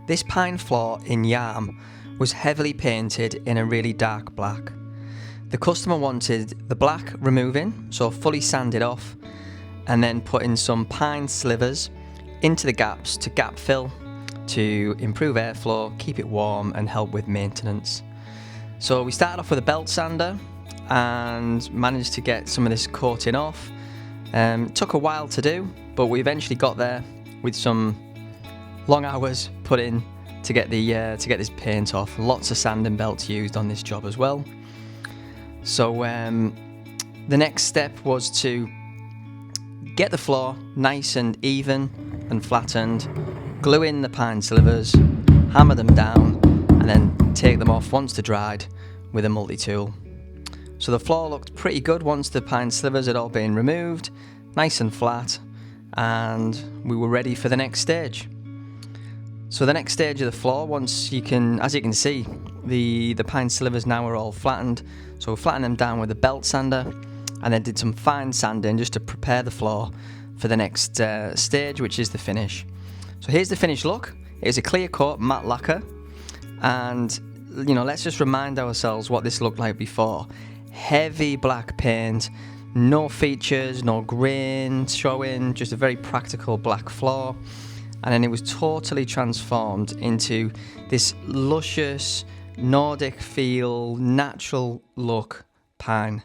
This pine floor in Yarm was heavily painted in a really dark black. The customer wanted the black removing, so fully sanded off, and then putting some pine slivers into the gaps to gap fill, to improve airflow, keep it warm and help with maintenance. So we started off with a belt sander and managed to get some of this coating off. Took a while to do, but we eventually got there with some long hours put in to get this paint off. Lots of sanding belts used on this job as well. So the next step was to get the floor nice and even and flattened, glue in the pine slivers, hammer them down, and then take them off once they're dried with a multi-tool. So the floor looked pretty good once the pine slivers had all been removed, nice and flat, and we were ready for the next stage. So the next stage of the floor, as you can see, the pine slivers now are all flattened. So we flattened them down with a belt sander and then did some fine sanding just to prepare the floor for the next stage, which is the finish. So here's the finished look. It's a clear coat matte lacquer, and let's just remind ourselves what this looked like before. Heavy black paint, no features, no grain showing, just a very practical black floor. And then it was totally transformed into this luscious, Nordic feel, natural look pine.